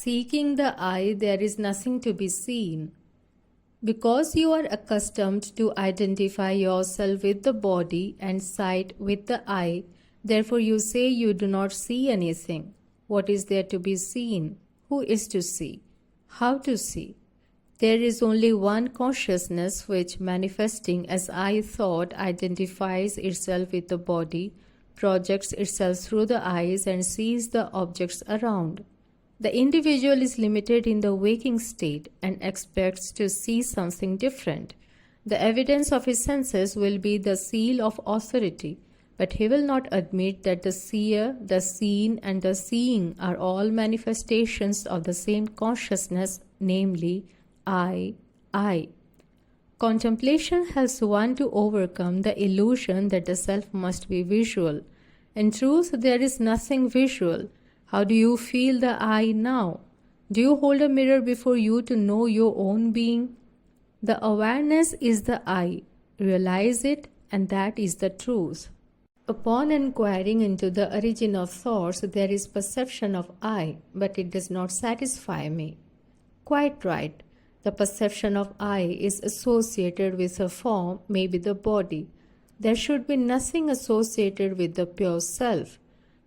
Seeking the eye, there is nothing to be seen. Because you are accustomed to identify yourself with the body and sight with the eye, therefore you say you do not see anything. What is there to be seen? Who is to see? How to see? There is only one consciousness which, manifesting as I thought, identifies itself with the body, projects itself through the eyes, and sees the objects around. The individual is limited in the waking state and expects to see something different. The evidence of his senses will be the seal of authority, but he will not admit that the seer, the seen, and the seeing are all manifestations of the same consciousness, namely, I. Contemplation helps one to overcome the illusion that the self must be visual. In truth, there is nothing visual. How do you feel the I now? Do you hold a mirror before you to know your own being? The awareness is the I. Realize it, and that is the truth. Upon inquiring into the origin of thoughts, there is perception of I, but it does not satisfy me. Quite right. The perception of I is associated with a form, maybe the body. There should be nothing associated with the pure self.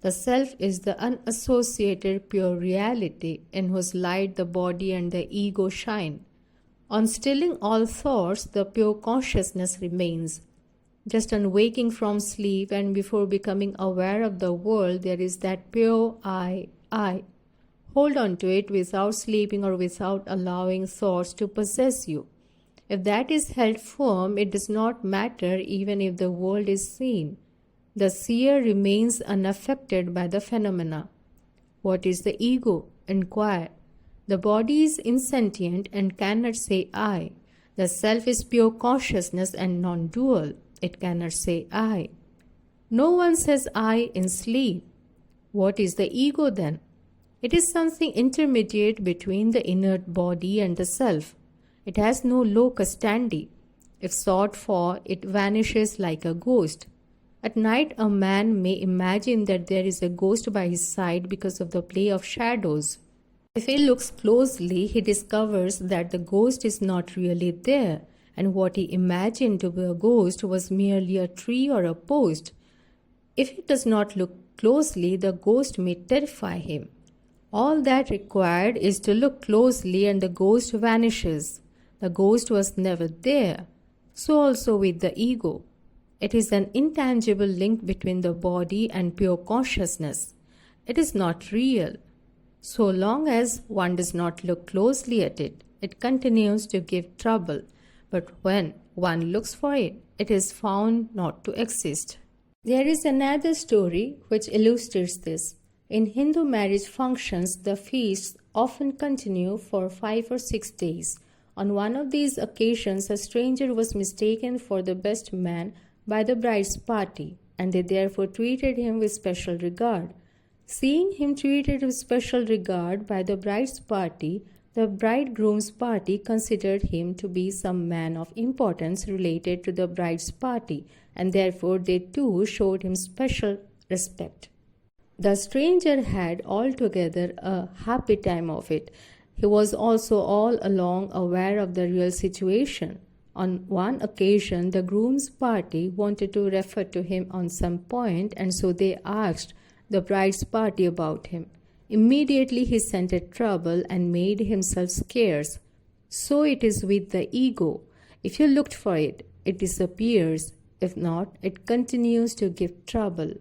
The self is the unassociated pure reality in whose light the body and the ego shine. On stilling all thoughts, the pure consciousness remains. Just on waking from sleep and before becoming aware of the world, there is that pure I. Hold on to it without sleeping or without allowing thoughts to possess you. If that is held firm, it does not matter even if the world is seen. The seer remains unaffected by the phenomena. What is the ego? Inquire. The body is insentient and cannot say I. The self is pure consciousness and non-dual. It cannot say I. No one says I in sleep. What is the ego then? It is something intermediate between the inert body and the self. It has no locus standi. If sought for, it vanishes like a ghost. At night, a man may imagine that there is a ghost by his side because of the play of shadows. If he looks closely, he discovers that the ghost is not really there, and what he imagined to be a ghost was merely a tree or a post. If he does not look closely, the ghost may terrify him. All that required is to look closely and the ghost vanishes. The ghost was never there. So also with the ego. It is an intangible link between the body and pure consciousness. It is not real. So long as one does not look closely at it, it continues to give trouble. But when one looks for it, it is found not to exist. There is another story which illustrates this. In Hindu marriage functions, the feasts often continue for 5 or 6 days. On one of these occasions, a stranger was mistaken for the best man by the bride's party, and they therefore treated him with special regard. Seeing him treated with special regard by the bride's party, the bridegroom's party considered him to be some man of importance related to the bride's party, and therefore they too showed him special respect. The stranger had altogether a happy time of it. He was also all along aware of the real situation. On one occasion, the groom's party wanted to refer to him on some point, and so they asked the bride's party about him. Immediately he scented trouble and made himself scarce. So it is with the ego. If you looked for it, it disappears. If not, it continues to give trouble.